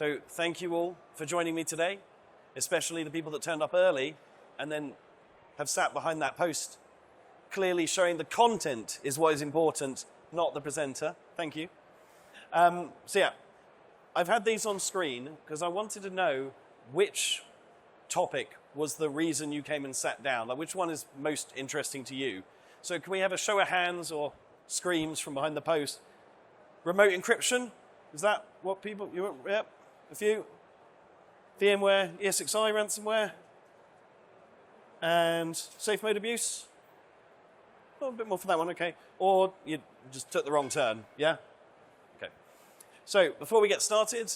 So thank you all for joining me today, especially the people that turned up early and then have sat behind that post, clearly showing the content is what is important, not the presenter. Thank you. So yeah, I've had these on screen because I wanted to know which topic was the reason you came and sat down. Like, which one is most interesting to you? So can we have a show of hands or screams from behind the post? Remote encryption, is that what people, yep, a few. VMware, ESXi ransomware, and safe mode abuse. Oh, a bit more for that one, okay. Or you just took the wrong turn, yeah? Okay. So before we get started,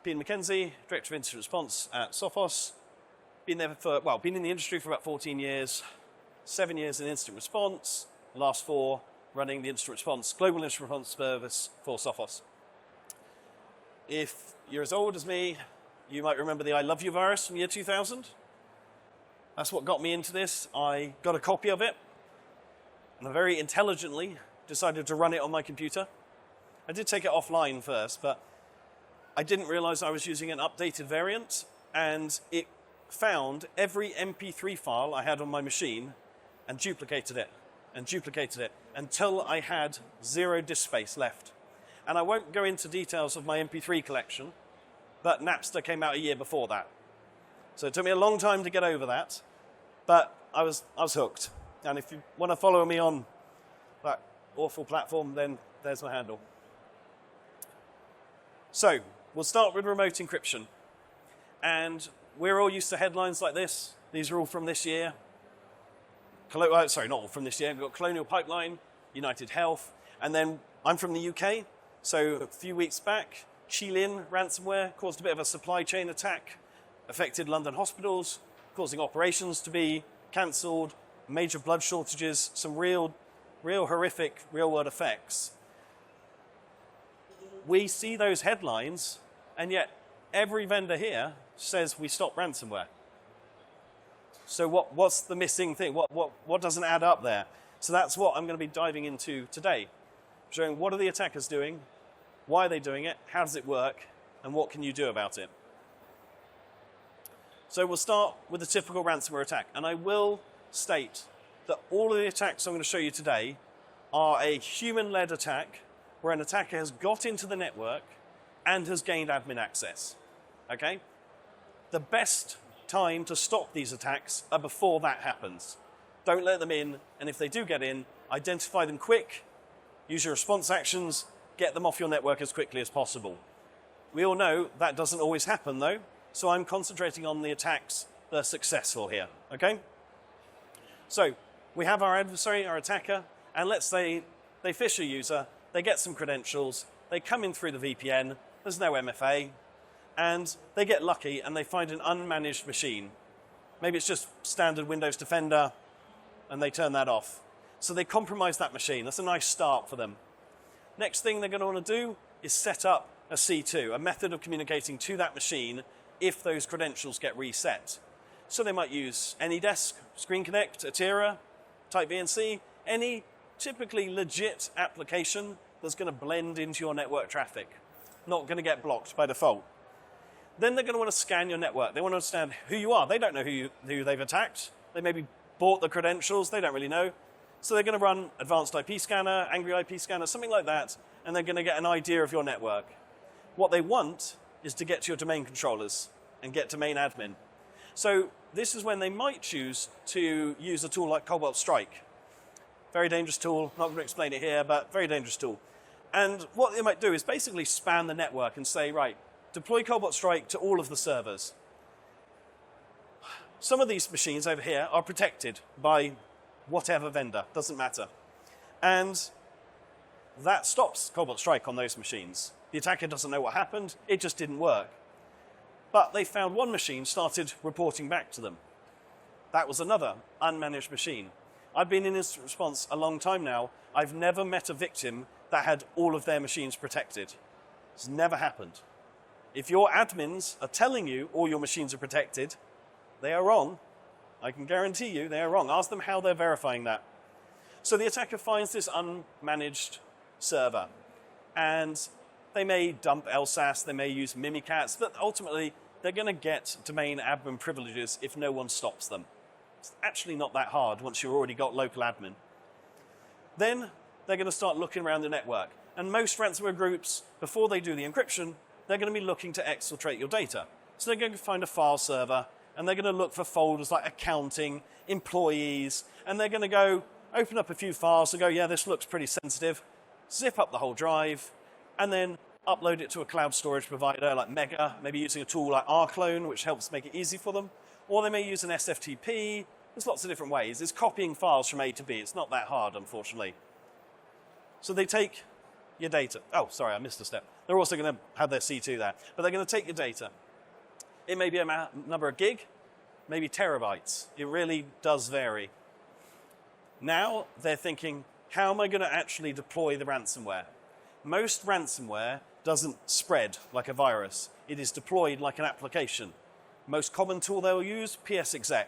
Peter Mackenzie, Director of Incident Response at Sophos. Been there for, well, been in the industry for about 14 years, 7 years in incident response, the last 4 running the incident response, global incident response service for Sophos. If you're as old as me, you might remember the I Love You virus from year 2000. That's what got me into this. I got a copy of it, and I very intelligently decided to run it on my computer. I did take it offline first, but I didn't realize I was using an updated variant, and it found every MP3 file I had on my machine and duplicated it until I had 0 disk space left. And I won't go into details of my MP3 collection, but Napster came out a year before that. So it took me a long time to get over that, but I was hooked. And if you want to follow me on that awful platform, then there's my handle. So we'll start with remote encryption. And we're all used to headlines like this. These are all from this year. Sorry, not all from this year. We've got Colonial Pipeline, United Health, and then I'm from the UK. So a few weeks back, Chilean ransomware caused a bit of a supply chain attack, affected London hospitals, causing operations to be cancelled, major blood shortages, some real horrific real-world effects. We see those headlines, and yet every vendor here says we stop ransomware. So what's the missing thing? What doesn't add up there? So that's what I'm going to be diving into today, showing what are the attackers doing, why are they doing it, how does it work, and what can you do about it. So we'll start with a typical ransomware attack, and I will state that all of the attacks I'm going to show you today are a human-led attack where an attacker has got into the network and has gained admin access. Okay? The best time to stop these attacks are before that happens. Don't let them in, and if they do get in, identify them quick, use your response actions, get them off your network as quickly as possible. We all know that doesn't always happen though, so I'm concentrating on the attacks that are successful here, okay? So we have our adversary, our attacker, and let's say they phish a user, they get some credentials, they come in through the VPN, there's no MFA, and they get lucky and they find an unmanaged machine. Maybe it's just standard Windows Defender and they turn that off. So they compromise that machine. That's a nice start for them. Next thing they're going to want to do is set up a C2, a method of communicating to that machine if those credentials get reset. So they might use AnyDesk, Screen Connect, Atira, Type VNC, any typically legit application that's going to blend into your network traffic, not going to get blocked by default. Then they're going to want to scan your network. They want to understand who you are. They don't know who they've attacked. They maybe bought the credentials. They don't really know. So they're going to run advanced IP scanner, angry IP scanner, something like that, and they're going to get an idea of your network. What they want is to get to your domain controllers and get domain admin. So this is when they might choose to use a tool like Cobalt Strike. Very dangerous tool. Not going to explain it here, but very dangerous tool. And what they might do is basically span the network and say, right, deploy Cobalt Strike to all of the servers. Some of these machines over here are protected by whatever vendor, doesn't matter. And that stops Cobalt Strike on those machines. The attacker doesn't know what happened, it just didn't work. But they found one machine started reporting back to them. That was another unmanaged machine. I've been in incident response a long time now. I've never met a victim that had all of their machines protected. It's never happened. If your admins are telling you all your machines are protected, they are wrong. I can guarantee you they are wrong. Ask them how they're verifying that. So the attacker finds this unmanaged server, and They may dump LSAS, they may use Mimikatz, but ultimately they're going to get domain admin privileges if no one stops them. It's actually not that hard once you've already got local admin. Then they're going to start looking around the network. And most ransomware groups, before they do the encryption, they're going to be looking to exfiltrate your data. So they're going to find a file server, and they're going to look for folders like accounting, employees, and they're going to go open up a few files and go, yeah, this looks pretty sensitive, zip up the whole drive, and then upload it to a cloud storage provider like Mega, maybe using a tool like rclone, which helps make it easy for them. Or they may use an SFTP. There's lots of different ways. It's copying files from A to B. It's not that hard, unfortunately. So they take your data. Oh, sorry, I missed a step. They're also going to have their C2 there. But they're going to take your data. It may be a number of gig, maybe terabytes. It really does vary. Now they're thinking, how am I going to actually deploy the ransomware? Most ransomware doesn't spread like a virus. It is deployed like an application. Most common tool they'll use, psexec.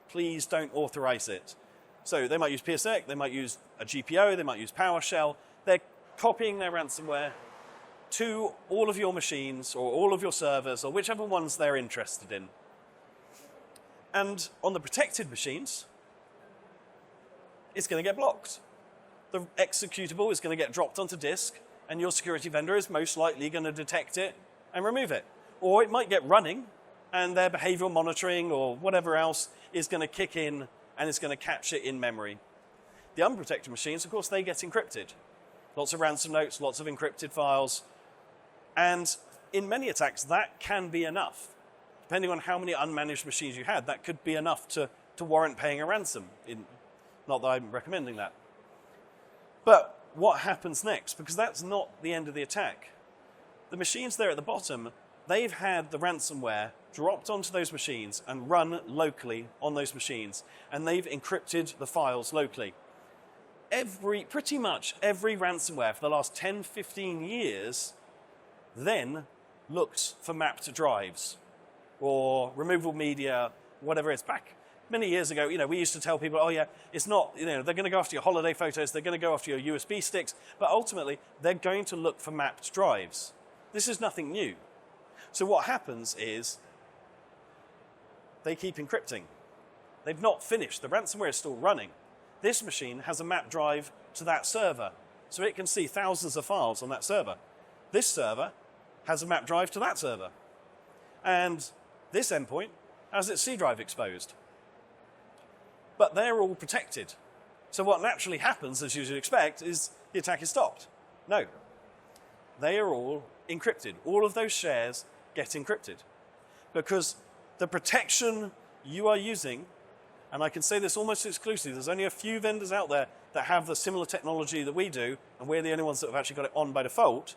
Please don't authorize it. So they might use psexec, they might use a GPO, they might use PowerShell. They're copying their ransomware to all of your machines or all of your servers or whichever ones they're interested in. And on the protected machines, it's going to get blocked. The executable is going to get dropped onto disk, and your security vendor is most likely going to detect it and remove it. Or it might get running, and their behavioral monitoring or whatever else is going to kick in, and it's going to catch it in memory. The unprotected machines, of course, they get encrypted. Lots of ransom notes, lots of encrypted files. And in many attacks, that can be enough. Depending on how many unmanaged machines you had, that could be enough to warrant paying a ransom. Not that I'm recommending that. But what happens next? Because that's not the end of the attack. The machines there at the bottom, they've had the ransomware dropped onto those machines and run locally on those machines. And they've encrypted the files locally. Pretty much every ransomware for the last 10, 15 years then looks for mapped drives or removable media, whatever it is. Back many years ago, we used to tell people, oh yeah, it's not, they're going to go after your holiday photos, they're going to go after your USB sticks, but ultimately they're going to look for mapped drives. This is nothing new. So what happens is they keep encrypting. They've not finished. The ransomware is still running. This machine has a mapped drive to that server, so it can see thousands of files on that server. This server has a mapped drive to that server. And this endpoint has its C drive exposed. But they're all protected. So what naturally happens, as you should expect, is the attack is stopped. No. They are all encrypted. All of those shares get encrypted. Because the protection you are using, and I can say this almost exclusively, there's only a few vendors out there that have the similar technology that we do, and we're the only ones that have actually got it on by default.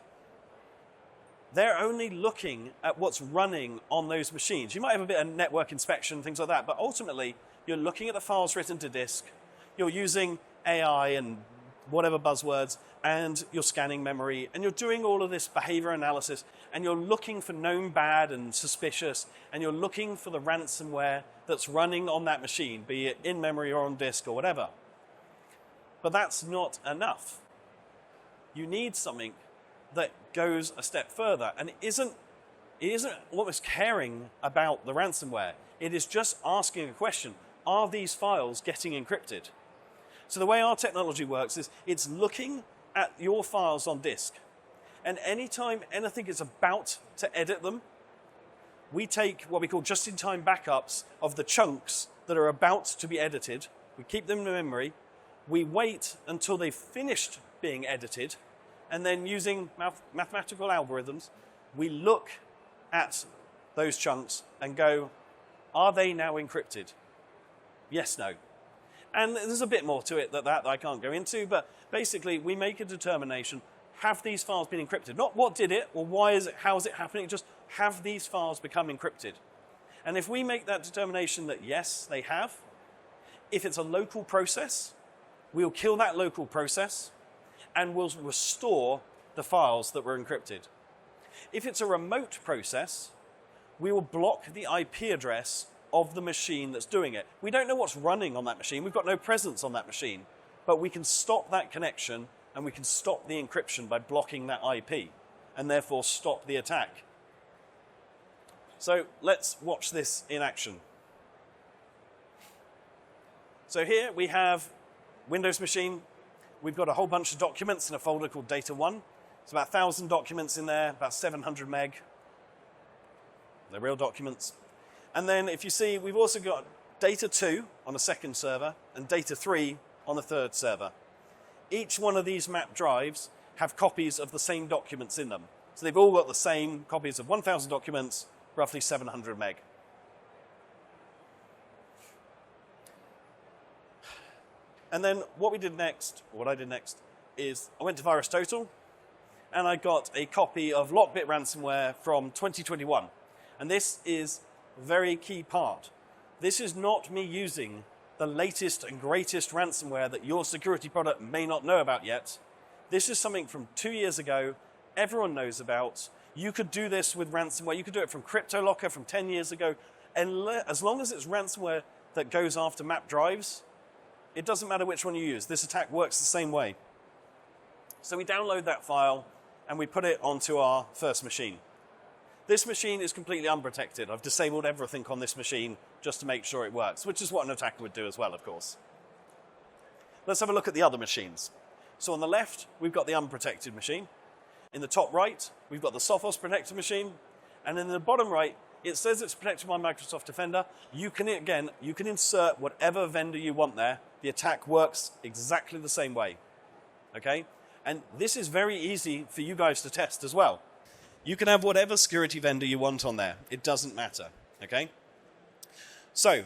They're only looking at what's running on those machines. You might have a bit of network inspection, things like that, but ultimately, you're looking at the files written to disk, you're using AI and whatever buzzwords, and you're scanning memory, and you're doing all of this behavior analysis, and you're looking for known bad and suspicious, and you're looking for the ransomware that's running on that machine, be it in memory or on disk or whatever. But that's not enough. You need something that goes a step further, and it isn't almost caring about the ransomware. It is just asking a question: are these files getting encrypted? So the way our technology works is it's looking at your files on disk, and anytime anything is about to edit them, we take what we call just-in-time backups of the chunks that are about to be edited. We keep them in memory. We wait until they've finished being edited, and then using mathematical algorithms, we look at those chunks and go, are they now encrypted? Yes, no. And there's a bit more to it that I can't go into, but basically we make a determination: have these files been encrypted? Not what did it, or how is it happening, just have these files become encrypted? And if we make that determination that yes, they have, if it's a local process, we'll kill that local process and we'll restore the files that were encrypted. If it's a remote process, we will block the IP address of the machine that's doing it. We don't know what's running on that machine. We've got no presence on that machine, but we can stop that connection and we can stop the encryption by blocking that IP. and therefore stop the attack. So let's watch this in action. So here we have Windows machine. We've got a whole bunch of documents in a folder called Data 1. It's about 1,000 documents in there, about 700 meg. They're real documents. And then if you see, we've also got Data 2 on a second server and Data 3 on a third server. Each one of these map drives have copies of the same documents in them. So they've all got the same copies of 1,000 documents, roughly 700 meg. And then what I did next, is I went to VirusTotal and I got a copy of Lockbit ransomware from 2021. And this is a very key part. This is not me using the latest and greatest ransomware that your security product may not know about yet. This is something from 2 years ago, everyone knows about. You could do this with ransomware. You could do it from CryptoLocker from 10 years ago. And as long as it's ransomware that goes after map drives, it doesn't matter which one you use. This attack works the same way. So we download that file and we put it onto our first machine. This machine is completely unprotected. I've disabled everything on this machine just to make sure it works, which is what an attacker would do as well, of course. Let's have a look at the other machines. So on the left, we've got the unprotected machine. In the top right, we've got the Sophos protected machine. And in the bottom right, it says it's protected by Microsoft Defender. You can insert whatever vendor you want there. The attack works exactly the same way. Okay? And this is very easy for you guys to test as well. You can have whatever security vendor you want on there. It doesn't matter. Okay? So,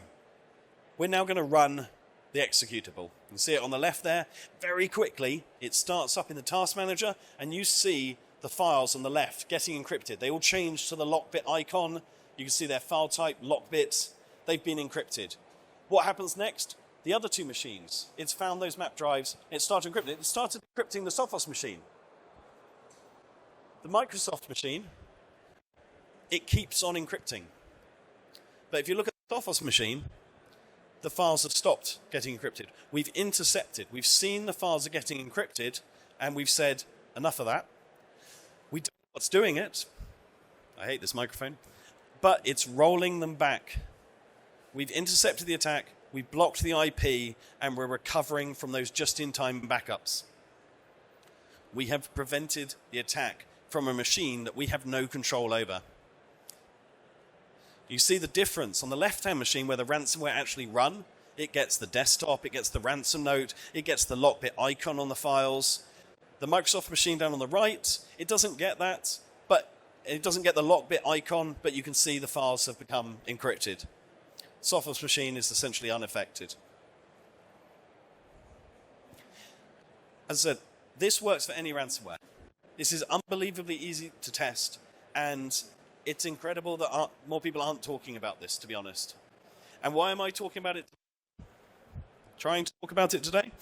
we're now going to run the executable. You can see it on the left there. Very quickly, it starts up in the task manager, and you see the files on the left getting encrypted. They all change to the lockbit icon. You can see their file type, lockbit. They've been encrypted. What happens next? The other two machines. It's found those map drives. It started encrypting. It started encrypting the Sophos machine. The Microsoft machine, it keeps on encrypting. But if you look at the Sophos machine, the files have stopped getting encrypted. We've intercepted. We've seen the files are getting encrypted, and we've said, enough of that. We don't know what's doing it. I hate this microphone. But it's rolling them back. We've intercepted the attack, we've blocked the IP, and we're recovering from those just-in-time backups. We have prevented the attack from a machine that we have no control over. You see the difference on the left-hand machine where the ransomware actually run. It gets the desktop, it gets the ransom note, it gets the lockbit icon on the files. The Microsoft machine down on the right, it doesn't get that, but it doesn't get the lockbit icon, but you can see the files have become encrypted. Sophos machine is essentially unaffected. As I said, this works for any ransomware. This is unbelievably easy to test, and it's incredible that more people aren't talking about this, to be honest. And why am I talking about it? Trying to talk about it today?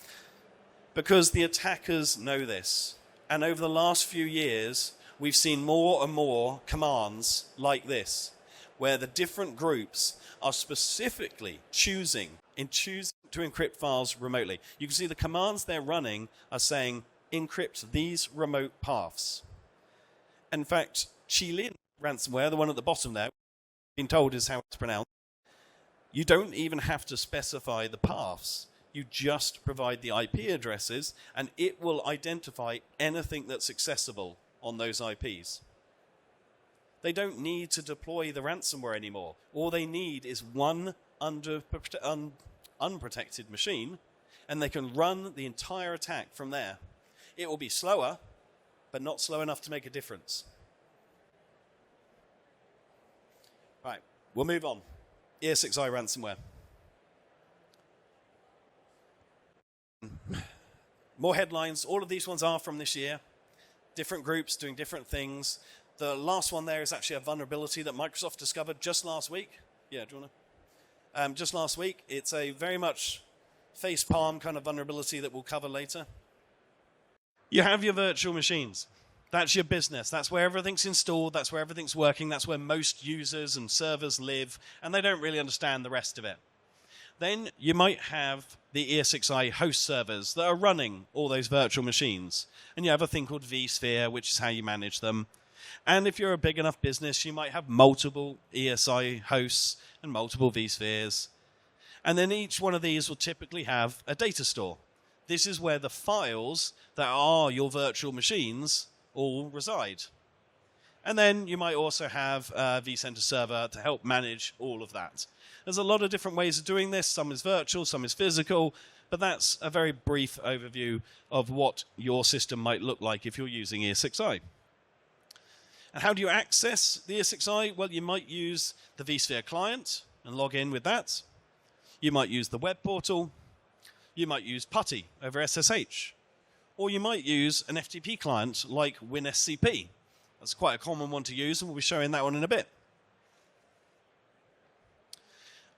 Because the attackers know this. And over the last few years, we've seen more and more commands like this, where the different groups are specifically choosing to encrypt files remotely. You can see the commands they're running are saying, encrypt these remote paths. In fact, Chilean ransomware, the one at the bottom there, been told is how it's pronounced. You don't even have to specify the paths. You just provide the IP addresses, and it will identify anything that's accessible on those IPs. They don't need to deploy the ransomware anymore. All they need is one unprotected machine, and they can run the entire attack from there. It will be slower, but not slow enough to make a difference. Right, we'll move on. ES6i ransomware. More headlines. All of these ones are from this year. Different groups doing different things. The last one there is actually a vulnerability that Microsoft discovered just last week. Yeah, do you want to? Just last week. It's a very much face palm kind of vulnerability that we'll cover later. You have your virtual machines. That's your business. That's where everything's installed. That's where everything's working. That's where most users and servers live, and they don't really understand the rest of it. Then you might have the ESXi host servers that are running all those virtual machines. And you have a thing called vSphere, which is how you manage them. And if you're a big enough business, you might have multiple ESI hosts and multiple vSpheres. And then each one of these will typically have a data store. This is where the files that are your virtual machines all reside. And then you might also have a vCenter server to help manage all of that. There's a lot of different ways of doing this. Some is virtual, some is physical, but that's a very brief overview of what your system might look like if you're using ESXi. And how do you access the ESXi? Well, you might use the vSphere client and log in with that. You might use the web portal. You might use PuTTY over SSH. Or you might use an FTP client like WinSCP. That's quite a common one to use, and we'll be showing that one in a bit.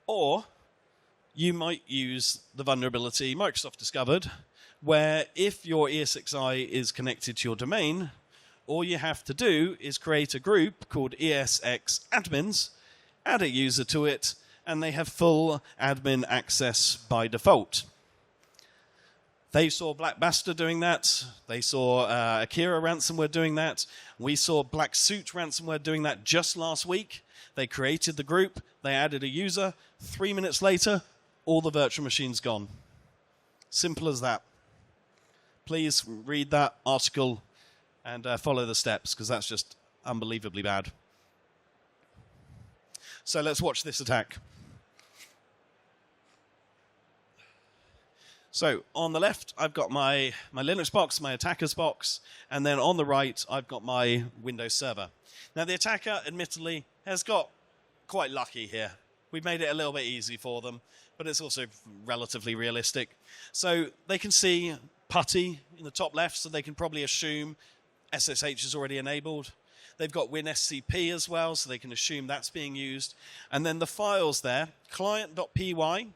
Or you might use the vulnerability Microsoft discovered, where if your ESXi is connected to your domain, all you have to do is create a group called ESX admins, add a user to it, and they have full admin access by default. They saw Black Bastard doing that. They saw Akira ransomware doing that. We saw Black Suit ransomware doing that just last week. They created the group. They added a user. 3 minutes later, all the virtual machines gone. Simple as that. Please read that article and follow the steps, because that's just unbelievably bad. So let's watch this attack. So on the left, I've got my Linux box, my attacker's box, and then on the right, I've got my Windows server. Now, the attacker, admittedly, has got quite lucky here. We've made it a little bit easy for them, but it's also relatively realistic. So they can see PuTTY in the top left, so they can probably assume SSH is already enabled. They've got WinSCP as well, so they can assume that's being used. And then the files there, client.py,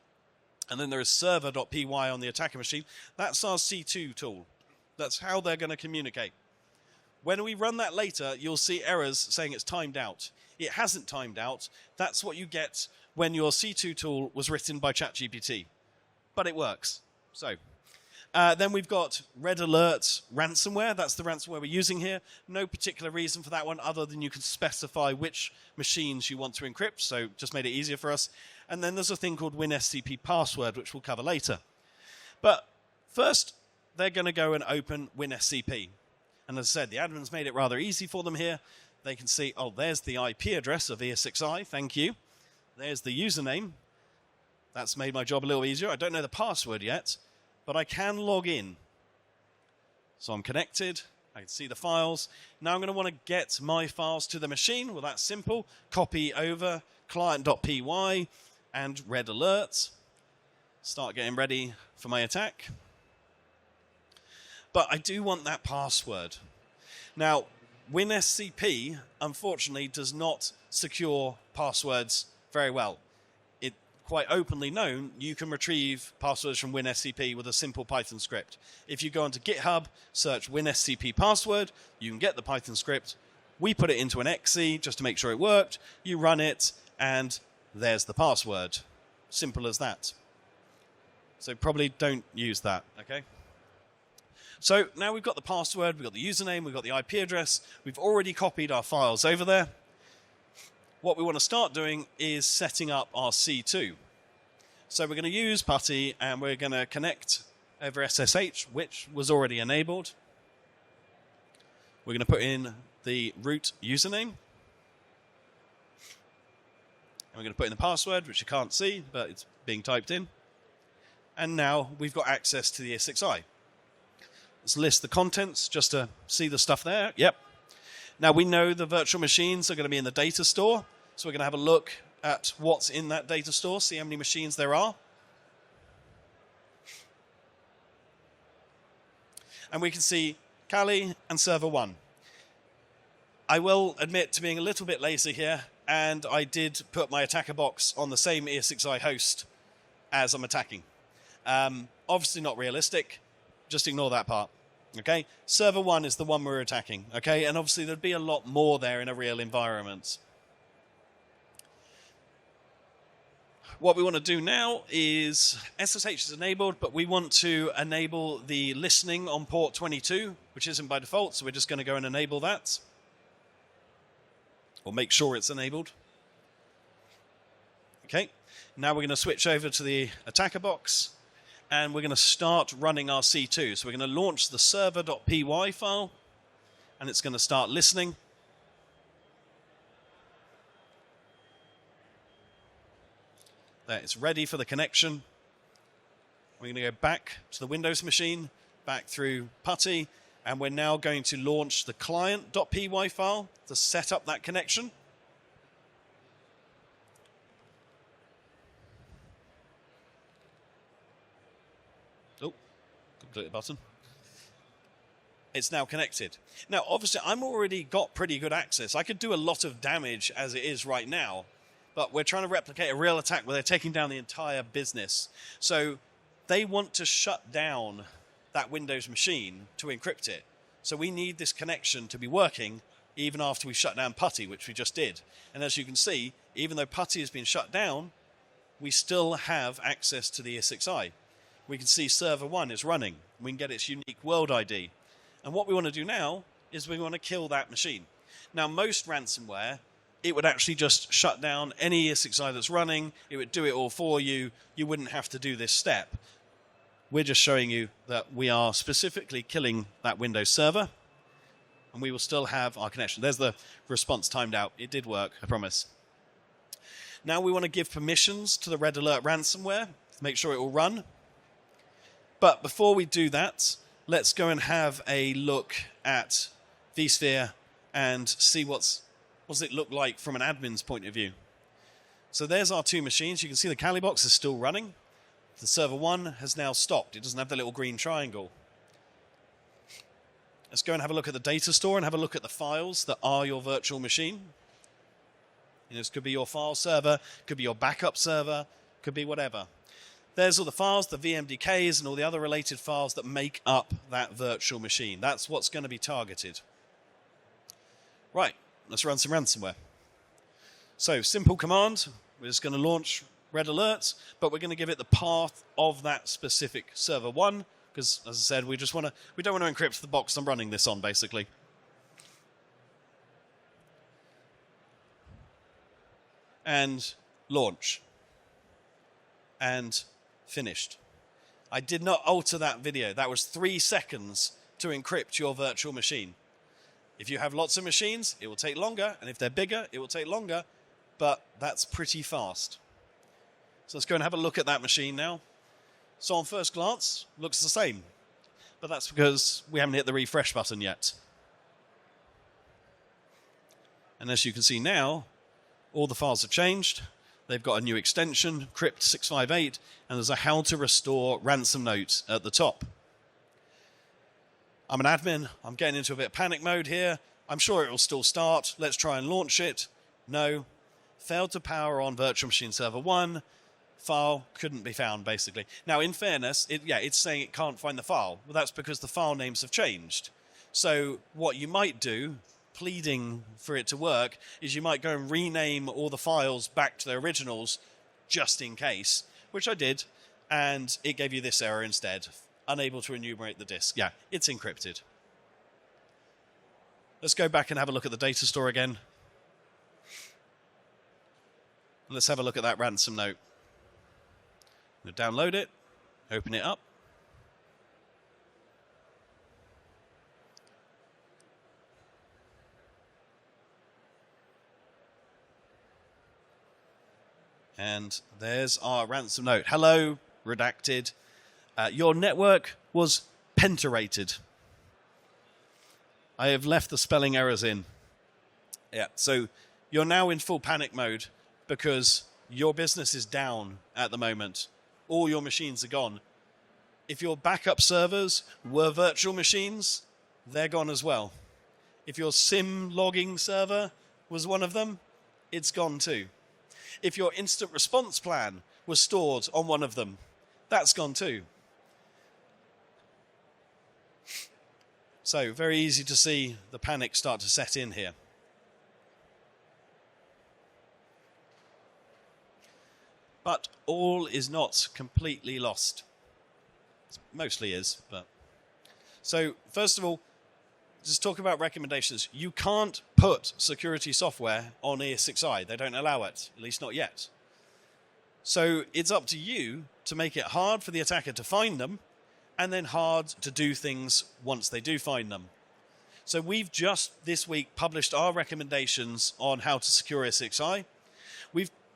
and then there is server.py on the attacker machine. That's our C2 tool. That's how they're going to communicate. When we run that later, you'll see errors saying it's timed out. It hasn't timed out. That's what you get when your C2 tool was written by ChatGPT. But it works. So then we've got Red Alert ransomware. That's the ransomware we're using here. No particular reason for that one other than you can specify which machines you want to encrypt. So just made it easier for us. And then there's a thing called WinSCP password, which we'll cover later. But first, they're going to go and open WinSCP. And as I said, the admins made it rather easy for them here. They can see, oh, there's the IP address of ESXi. Thank you. There's the username. That's made my job a little easier. I don't know the password yet, but I can log in. So I'm connected. I can see the files. Now I'm going to want to get my files to the machine. Well, that's simple. Copy over client.py and Red Alert. Start getting ready for my attack. But I do want that password. Now, WinSCP, unfortunately, does not secure passwords very well. It's quite openly known you can retrieve passwords from WinSCP with a simple Python script. If you go onto GitHub, search WinSCP password, you can get the Python script. We put it into an exe just to make sure it worked. You run it, and there's the password. Simple as that. So probably don't use that, okay? So now we've got the password, we've got the username, we've got the IP address. We've already copied our files over there. What we want to start doing is setting up our C2. So we're going to use PuTTY, and we're going to connect over SSH, which was already enabled. We're going to put in the root username. And we're going to put in the password, which you can't see, but it's being typed in. And now we've got access to the ESXi. Let's list the contents just to see the stuff there. Yep. Now we know the virtual machines are going to be in the data store. So we're going to have a look at what's in that data store, see how many machines there are. And we can see Kali and server 1. I will admit to being a little bit lazy here, and I did put my attacker box on the same ESXi host as I'm attacking. Obviously not realistic. Just ignore that part, okay? Server 1 is the one we're attacking, okay? And obviously there'd be a lot more there in a real environment. what we want to do now is SSH is enabled, but we want to enable the listening on port 22, which isn't by default, so we're just going to go and enable that. Or make sure it's enabled. Okay, now we're going to switch over to the attacker box, and we're going to start running our C2. So we're going to launch the server.py file, and it's going to start listening. There, it's ready for the connection. We're going to go back to the Windows machine, back through PuTTY, and we're now going to launch the client.py file to set up that connection. Oh, click the button. It's now connected. Now, obviously, I'm already got pretty good access. I could do a lot of damage as it is right now. But we're trying to replicate a real attack where they're taking down the entire business. So they want to shut down that Windows machine to encrypt it. So we need this connection to be working even after we shut down PuTTY, which we just did. And as you can see, even though PuTTY has been shut down, we still have access to the ESXi. We can see server 1 is running. We can get its unique world ID. And what we want to do now is we want to kill that machine. Now, most ransomware, it would actually just shut down any ESXi that's running. It would do it all for you. You wouldn't have to do this step. We're just showing you that we are specifically killing that Windows server, and we will still have our connection. There's the response timed out. It did work, I promise. Now we want to give permissions to the Red Alert ransomware to make sure it will run. But before we do that, let's go and have a look at vSphere and see what does it look like from an admin's point of view. So there's our two machines. You can see the Kali box is still running. The server 1 has now stopped. It doesn't have the little green triangle. Let's go and have a look at the data store and have a look at the files that are your virtual machine. This could be your file server, could be your backup server, could be whatever. There's all the files, the VMDKs and all the other related files that make up that virtual machine. That's what's going to be targeted. Right. Let's run some ransomware. So, simple command. We're just going to launch Red Alert, but we're going to give it the path of that specific server 1, because, as I said, we don't want to encrypt the box I'm running this on, basically. And launch. And finished. I did not alter that video. That was 3 seconds to encrypt your virtual machine. If you have lots of machines, it will take longer, and if they're bigger, it will take longer, but that's pretty fast. So let's go and have a look at that machine now. So on first glance, looks the same, but that's because we haven't hit the refresh button yet. And as you can see now, all the files have changed. They've got a new extension, crypt 658, and there's a how to restore ransom note at the top. I'm an admin. I'm getting into a bit of panic mode here. I'm sure it will still start. Let's try and launch it. No. Failed to power on virtual machine server 1. File couldn't be found, basically. Now, in fairness, it's saying it can't find the file. Well, that's because the file names have changed. So what you might do, pleading for it to work, is you might go and rename all the files back to their originals just in case, which I did, and it gave you this error instead. Unable to enumerate the disk. Yeah, it's encrypted. Let's go back and have a look at the data store again. Let's have a look at that ransom note. I'm going to download it, open it up. And there's our ransom note. Hello, redacted. Your network was penterated. I have left the spelling errors in. Yeah, so you're now in full panic mode because your business is down at the moment. All your machines are gone. If your backup servers were virtual machines, they're gone as well. If your SIM logging server was one of them, it's gone too. If your instant response plan was stored on one of them, that's gone too. So, very easy to see the panic start to set in here. But all is not completely lost. It mostly is, but... So, first of all, just talk about recommendations. You can't put security software on ES6i. They don't allow it, at least not yet. So it's up to you to make it hard for the attacker to find them, and then hard to do things once they do find them. So we've just this week published our recommendations on how to secure ES6i.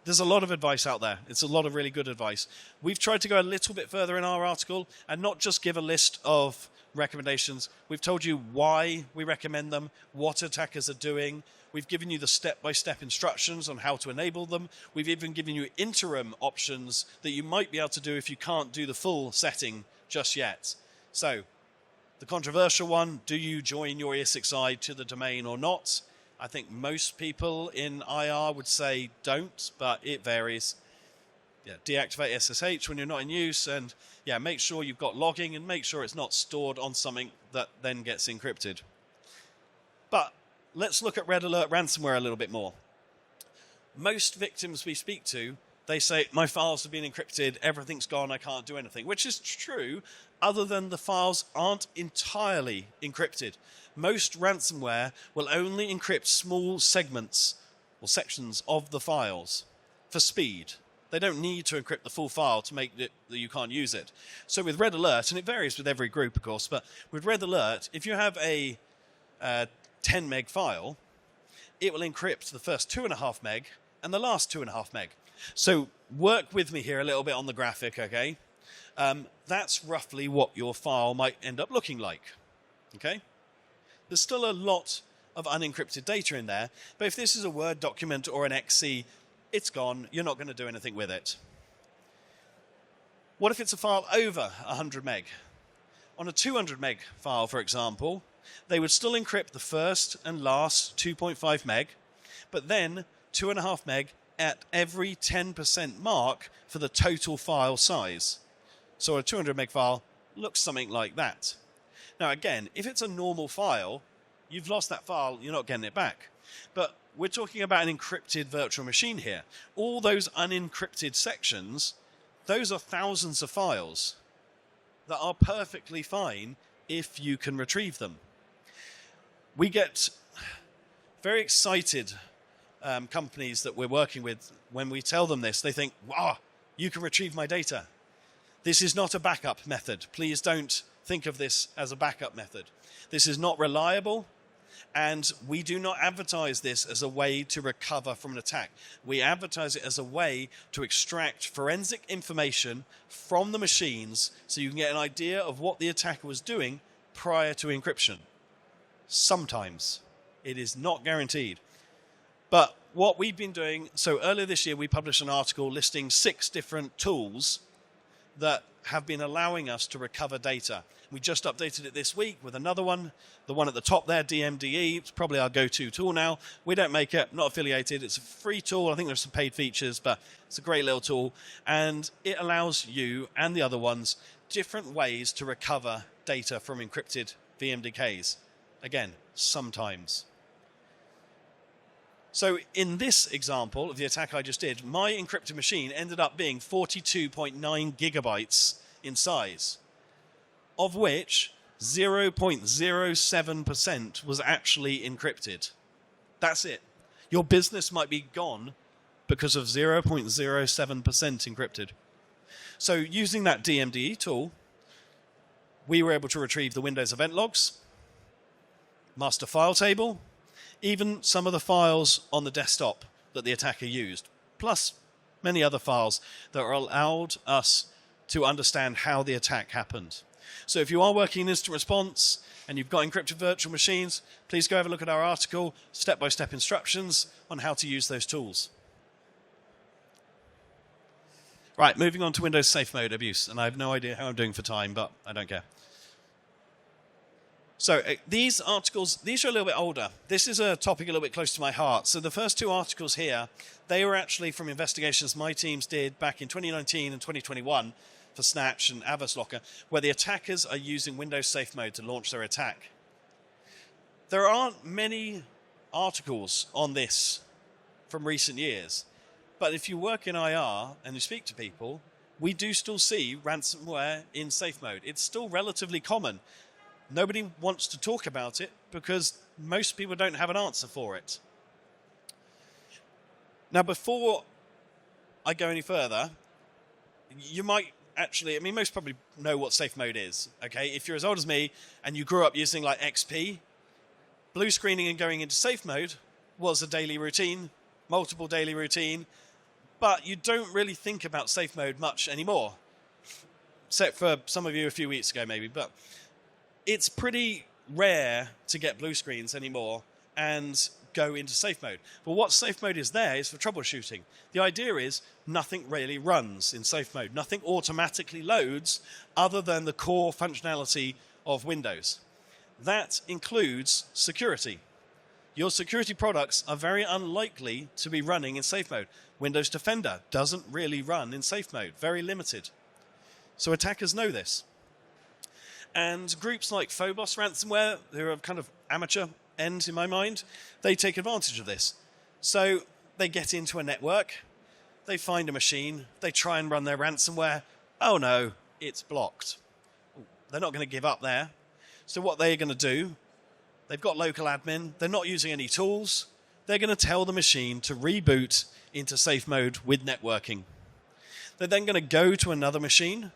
There's a lot of advice out there. It's a lot of really good advice. We've tried to go a little bit further in our article and not just give a list of recommendations. We've told you why we recommend them, what attackers are doing. We've given you the step-by-step instructions on how to enable them. We've even given you interim options that you might be able to do if you can't do the full setting just yet. So, the controversial one, do you join your ES6i to the domain or not? I think most people in IR would say don't, but it varies. Yeah, deactivate SSH when you're not in use, and yeah, make sure you've got logging and make sure it's not stored on something that then gets encrypted. But let's look at red alert ransomware a little bit more. Most victims we speak to, they say, my files have been encrypted, everything's gone, I can't do anything, which is true, other than the files aren't entirely encrypted. Most ransomware will only encrypt small segments or sections of the files for speed. They don't need to encrypt the full file to make it that you can't use it. So with red alert, and it varies with every group, of course, but with red alert, if you have a 10 meg file, it will encrypt the first 2.5 meg and the last 2.5 meg. So work with me here a little bit on the graphic, okay? That's roughly what your file might end up looking like, okay? There's still a lot of unencrypted data in there, but if this is a Word document or an XC, it's gone. You're not going to do anything with it. What if it's a file over 100 meg? On a 200 meg file, for example, they would still encrypt the first and last 2.5 meg, but then 2.5 meg at every 10% mark for the total file size. So a 200 meg file looks something like that. Now again, if it's a normal file, you've lost that file, you're not getting it back. But we're talking about an encrypted virtual machine here. All those unencrypted sections, those are thousands of files that are perfectly fine if you can retrieve them. We get very excited companies that we're working with when we tell them this. They think, wow, you can retrieve my data. This is not a backup method. Please don't think of this as a backup method. This is not reliable, and we do not advertise this as a way to recover from an attack. We advertise it as a way to extract forensic information from the machines so you can get an idea of what the attacker was doing prior to encryption. Sometimes. It is not guaranteed. But what we've been doing, so earlier this year we published an article listing 6 different tools that have been allowing us to recover data. We just updated it this week with another one. The one at the top there, DMDE, it's probably our go-to tool now. We don't make it, not affiliated. It's a free tool. I think there's some paid features, but it's a great little tool. And it allows you and the other ones different ways to recover data from encrypted VMDKs. Again, sometimes. So in this example of the attack I just did, my encrypted machine ended up being 42.9 gigabytes in size, of which 0.07% was actually encrypted. That's it. Your business might be gone because of 0.07% encrypted. So using that DMDE tool, we were able to retrieve the Windows event logs, master file table, even some of the files on the desktop that the attacker used, plus many other files that allowed us to understand how the attack happened. So if you are working in instant response and you've got encrypted virtual machines, please go have a look at our article, step-by-step instructions on how to use those tools. Right, moving on to Windows Safe Mode abuse, and I have no idea how I'm doing for time, but I don't care. So these articles, these are a little bit older. This is a topic a little bit close to my heart. So the first 2 articles here, they were actually from investigations my teams did back in 2019 and 2021 for Snatch and Avos Locker, where the attackers are using Windows Safe Mode to launch their attack. There aren't many articles on this from recent years. But if you work in IR and you speak to people, we do still see ransomware in safe mode. It's still relatively common. Nobody wants to talk about it because most people don't have an answer for it. Now, before I go any further, you might actually, most probably know what safe mode is, okay? If you're as old as me and you grew up using like XP, blue screening and going into safe mode was a daily routine, multiple daily routine, but you don't really think about safe mode much anymore, except for some of you a few weeks ago maybe, but it's pretty rare to get blue screens anymore and go into safe mode. But what safe mode is there is for troubleshooting. The idea is nothing really runs in safe mode. Nothing automatically loads other than the core functionality of Windows. That includes security. Your security products are very unlikely to be running in safe mode. Windows Defender doesn't really run in safe mode, very limited. So attackers know this. And groups like Sophos ransomware, who are kind of amateur end in my mind, they take advantage of this. So they get into a network, they find a machine, they try and run their ransomware. Oh no, it's blocked. They're not going to give up there. So what they're going to do, they've got local admin, they're not using any tools, they're going to tell the machine to reboot into safe mode with networking. They're then going to go to another machine,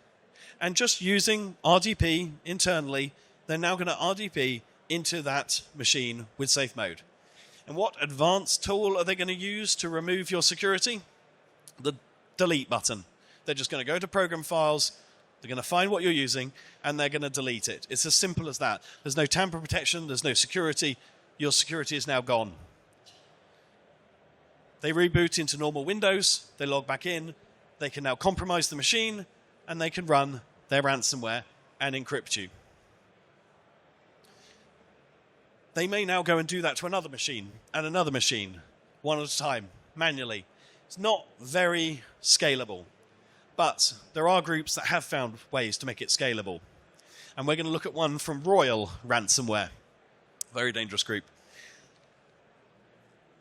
and just using RDP internally, they're now going to RDP into that machine with safe mode. And what advanced tool are they going to use to remove your security? The delete button. They're just going to go to program files, they're going to find what you're using, and they're going to delete it. It's as simple as that. There's no tamper protection, there's no security. Your security is now gone. They reboot into normal Windows, they log back in, they can now compromise the machine, and they can run their ransomware and encrypt you. They may now go and do that to another machine and another machine, one at a time, manually. It's not very scalable, but there are groups that have found ways to make it scalable. And we're going to look at one from Royal Ransomware, very dangerous group.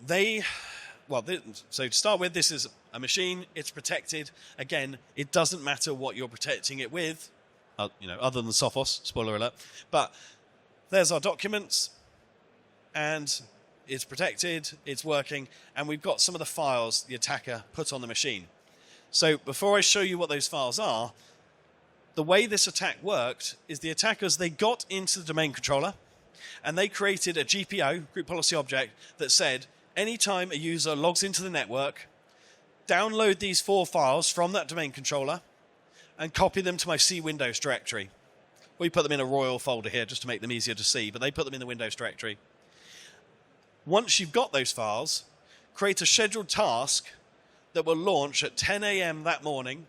So to start with, this is a machine, it's protected. Again, it doesn't matter what you're protecting it with, other than Sophos, spoiler alert. But there's our documents, and it's protected, it's working, and we've got some of the files the attacker put on the machine. So before I show you what those files are, the way this attack worked is the attackers, they got into the domain controller, and they created a GPO, group policy object, that said, anytime a user logs into the network, download these 4 files from that domain controller and copy them to my C Windows directory. We put them in a Royal folder here just to make them easier to see, but they put them in the Windows directory. Once you've got those files, create a scheduled task that will launch at 10 a.m. that morning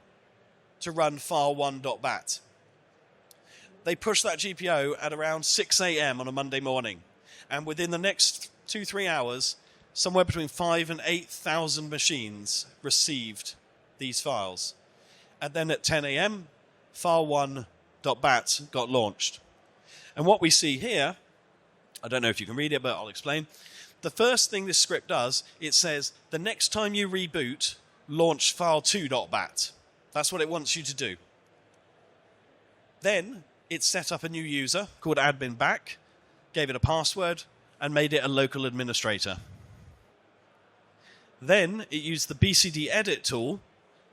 to run file1.bat. They push that GPO at around 6 a.m. on a Monday morning, and within the next 2-3 hours, somewhere between 5,000 and 8,000 machines received these files. And then at 10 a.m., file1.bat got launched. And what we see here, I don't know if you can read it, but I'll explain. The first thing this script does, it says, the next time you reboot, launch file2.bat. That's what it wants you to do. Then it set up a new user called admin back, gave it a password, and made it a local administrator. Then it used the BCD edit tool,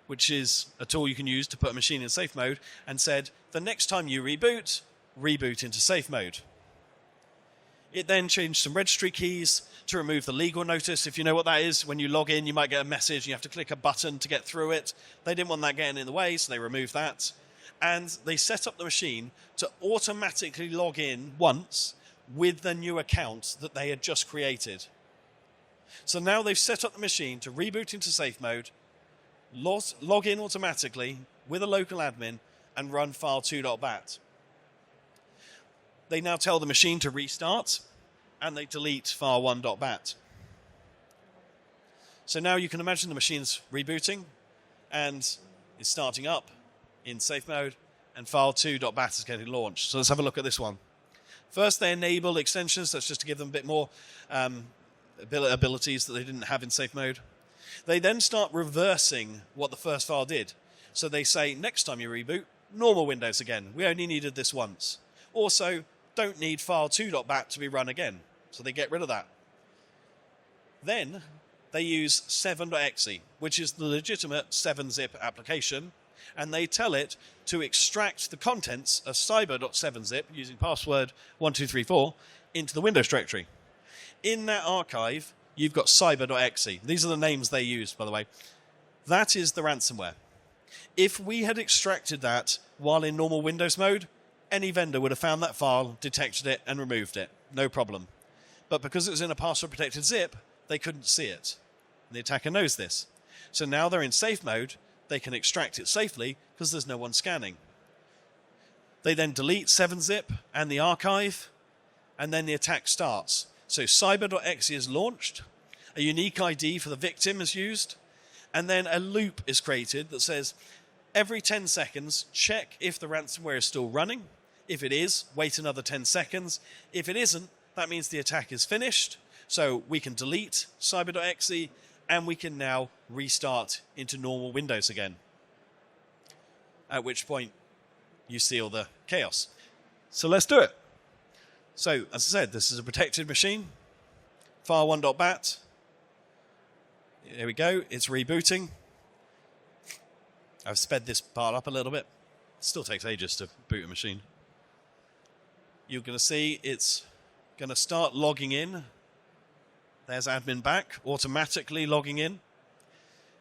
which is a tool you can use to put a machine in safe mode, and said, the next time you reboot, reboot into safe mode. It then changed some registry keys to remove the legal notice. If you know what that is, when you log in, you might get a message, you have to click a button to get through it. They didn't want that getting in the way, so they removed that. And they set up the machine to automatically log in once with the new account that they had just created. So now they've set up the machine to reboot into safe mode, log in automatically with a local admin, and run file2.bat. They now tell the machine to restart, and they delete file1.bat. So now you can imagine the machine's rebooting, and it's starting up in safe mode, and file2.bat is getting launched. So let's have a look at this one. First, they enable extensions. That's just to give them a bit more abilities that they didn't have in safe mode. They then start reversing what the first file did. So they say, next time you reboot, normal Windows again. We only needed this once. Also, don't need file2.bat to be run again. So they get rid of that. Then they use 7.exe, which is the legitimate 7-zip application, and they tell it to extract the contents of cyber.7zip using password 1234 into the Windows directory. In that archive, you've got cyber.exe. These are the names they used, by the way. That is the ransomware. If we had extracted that while in normal Windows mode, any vendor would have found that file, detected it, and removed it. No problem. But because it was in a password-protected zip, they couldn't see it. And the attacker knows this. So now they're in safe mode. They can extract it safely because there's no one scanning. They then delete 7-zip and the archive, and then the attack starts. So cyber.exe is launched, a unique ID for the victim is used, and then a loop is created that says, every 10 seconds, check if the ransomware is still running. If it is, wait another 10 seconds. If it isn't, that means the attack is finished. So we can delete cyber.exe, and we can now restart into normal Windows again. At which point, you see all the chaos. So let's do it. So, as I said, this is a protected machine. File1.bat. Here we go. It's rebooting. I've sped this part up a little bit. It still takes ages to boot a machine. You're going to see it's going to start logging in. There's admin back, automatically logging in.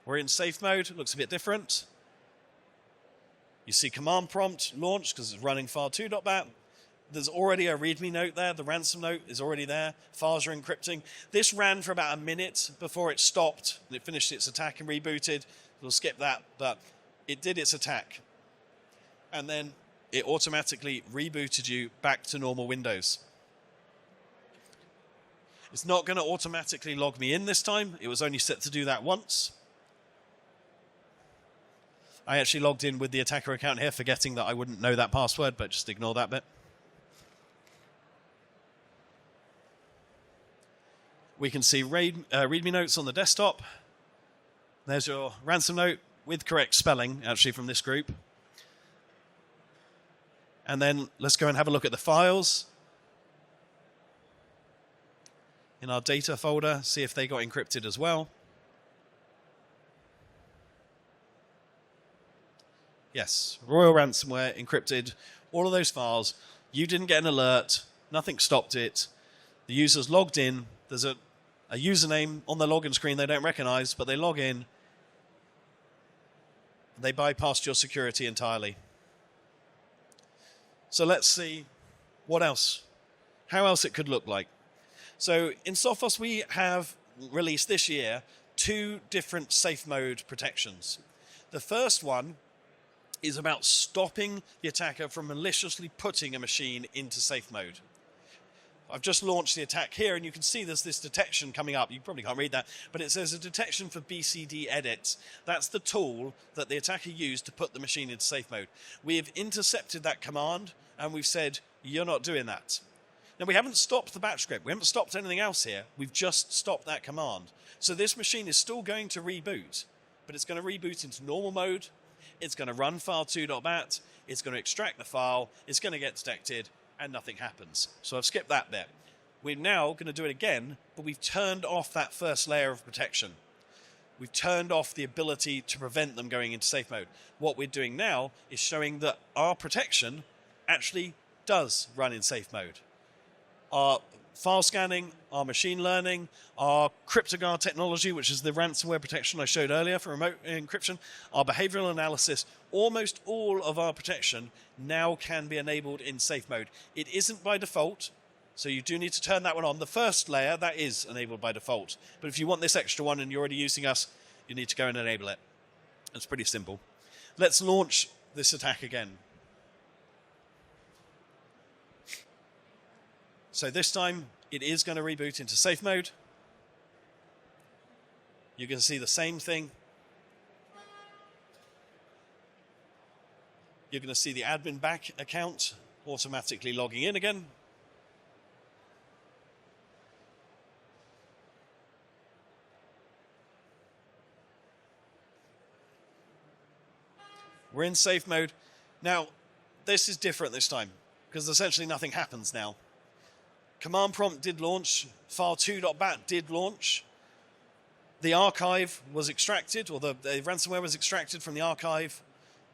We're in safe mode. It looks a bit different. You see command prompt launched because it's running file2.bat. There's already a README note there. The ransom note is already there. Files are encrypting. This ran for about a minute before it stopped. And it finished its attack and rebooted. We'll skip that, but it did its attack. And then it automatically rebooted you back to normal Windows. It's not going to automatically log me in this time. It was only set to do that once. I actually logged in with the attacker account here, forgetting that I wouldn't know that password, but just ignore that bit. We can see README notes on the desktop. There's your ransom note with correct spelling, actually, from this group. And then let's go and have a look at the files in our data folder, see if they got encrypted as well. Yes, Royal Ransomware encrypted all of those files. You didn't get an alert. Nothing stopped it. The user's logged in. There's a username on the login screen they don't recognize, but they log in. They bypassed your security entirely. So let's see what else, how else it could look like. So in Sophos, we have released this year 2 different safe mode protections. The first one is about stopping the attacker from maliciously putting a machine into safe mode. I've just launched the attack here, and you can see there's this detection coming up. You probably can't read that, but it says a detection for BCD edits. That's the tool that the attacker used to put the machine into safe mode. We have intercepted that command, and we've said, you're not doing that. Now, we haven't stopped the batch script. We haven't stopped anything else here. We've just stopped that command. So this machine is still going to reboot, but it's going to reboot into normal mode. It's going to run file2.bat. It's going to extract the file. It's going to get detected, and nothing happens. So I've skipped that bit. We're now going to do it again, but we've turned off that first layer of protection. We've turned off the ability to prevent them going into safe mode. What we're doing now is showing that our protection actually does run in safe mode. Our file scanning, our machine learning, our CryptoGuard technology, which is the ransomware protection I showed earlier for remote encryption, our behavioral analysis, almost all of our protection now can be enabled in safe mode. It isn't by default, so you do need to turn that one on. The first layer, that is enabled by default. But if you want this extra one and you're already using us, you need to go and enable it. It's pretty simple. Let's launch this attack again. So this time, it is going to reboot into safe mode. You're going to see the same thing. You're going to see the admin back account automatically logging in again. We're in safe mode. Now, this is different this time, because essentially nothing happens now. Command prompt did launch. File2.bat did launch. The archive was extracted, or the ransomware was extracted from the archive.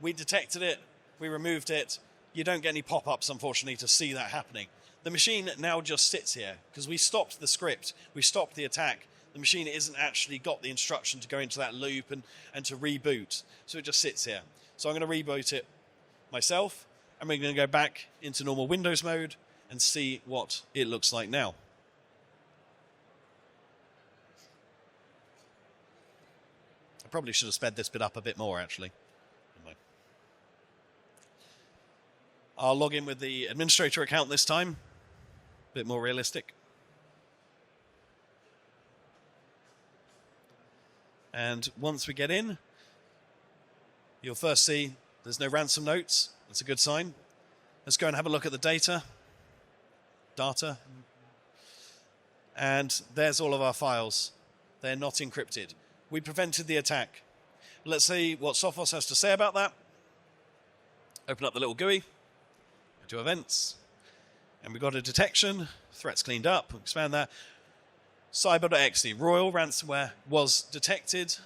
We detected it. We removed it. You don't get any pop-ups, unfortunately, to see that happening. The machine now just sits here, because we stopped the script. We stopped the attack. The machine isn't actually got the instruction to go into that loop and to reboot. So it just sits here. So I'm going to reboot it myself, and we're going to go back into normal Windows mode and see what it looks like now. I probably should have sped this bit up a bit more, actually. I'll log in with the administrator account this time. A bit more realistic. And once we get in, you'll first see there's no ransom notes. That's a good sign. Let's go and have a look at the data. And there's all of our files. They're not encrypted. We prevented the attack. Let's see what Sophos has to say about that. Open up the little GUI. Go to events. And we've got a detection. Threats cleaned up. We'll expand that. Cyber.exe, Royal Ransomware, was detected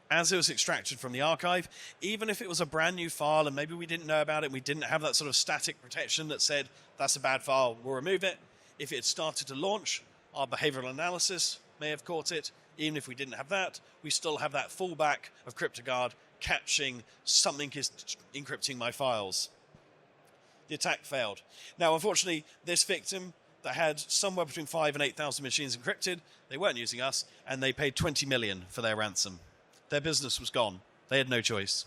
as it was extracted from the archive. Even if it was a brand new file and maybe we didn't know about it, we didn't have that sort of static protection that said, that's a bad file, we'll remove it. If it started to launch, our behavioral analysis may have caught it. Even if we didn't have that, we still have that fallback of CryptoGuard catching something is encrypting my files. The attack failed. Now, unfortunately, this victim that had somewhere between 5,000 and 8,000 machines encrypted, they weren't using us, and they paid 20 million for their ransom. Their business was gone. They had no choice.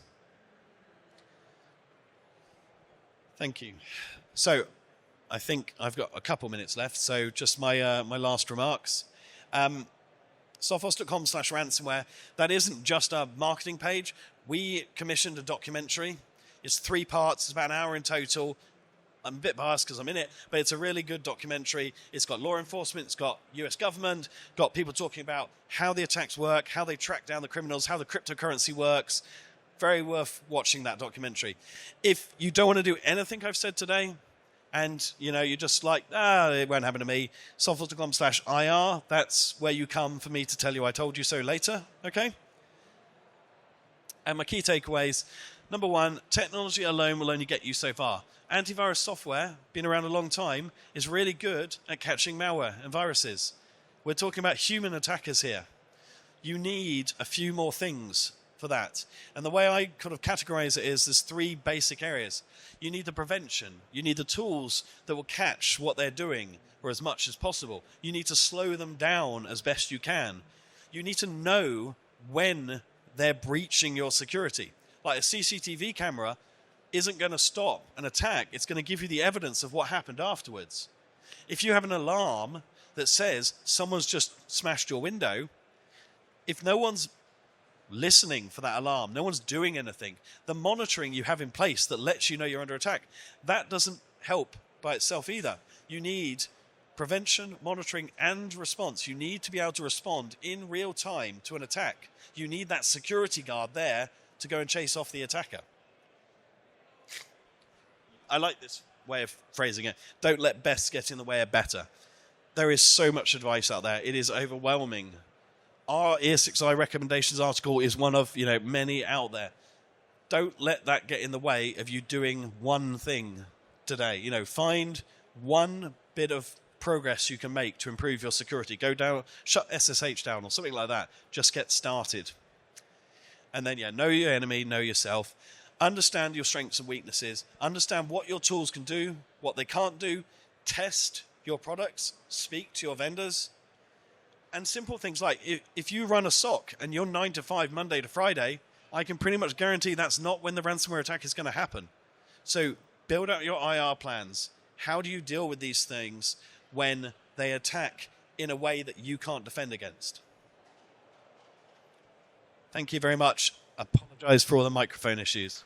Thank you. So, I think I've got a couple minutes left, so just my my last remarks. Sophos.com/ransomware. That isn't just a marketing page. We commissioned a documentary. It's 3 parts. It's about an hour in total. I'm a bit biased because I'm in it, but it's a really good documentary. It's got law enforcement, it's got US government, got people talking about how the attacks work, how they track down the criminals, how the cryptocurrency works. Very worth watching that documentary. If you don't want to do anything I've said today, and you're just like, it won't happen to me, sophos.com/IR, that's where you come for me to tell you I told you so later, okay? And my key takeaways, number 1, technology alone will only get you so far. Antivirus software, been around a long time, is really good at catching malware and viruses. We're talking about human attackers here. You need a few more things for that. And the way I kind of categorize it is there's 3 basic areas. You need the prevention. You need the tools that will catch what they're doing, or as much as possible. You need to slow them down as best you can. You need to know when they're breaching your security. Like a CCTV camera isn't going to stop an attack. It's going to give you the evidence of what happened afterwards. If you have an alarm that says someone's just smashed your window, if no one's listening for that alarm, no one's doing anything, the monitoring you have in place that lets you know you're under attack, that doesn't help by itself either. You need prevention, monitoring, and response. You need to be able to respond in real time to an attack. You need that security guard there to go and chase off the attacker. I like this way of phrasing it. Don't let best get in the way of better. There is so much advice out there. It is overwhelming. Our ES6i recommendations article is one of many out there. Don't let that get in the way of you doing one thing today. Find one bit of progress you can make to improve your security. Go down, shut SSH down or something like that. Just get started. And then, know your enemy, know yourself. Understand your strengths and weaknesses. Understand what your tools can do, what they can't do. Test your products. Speak to your vendors. And simple things like, if you run a SOC and you're 9 to 5, Monday to Friday, I can pretty much guarantee that's not when the ransomware attack is going to happen. So build out your IR plans. How do you deal with these things when they attack in a way that you can't defend against? Thank you very much. I apologize for all the microphone issues.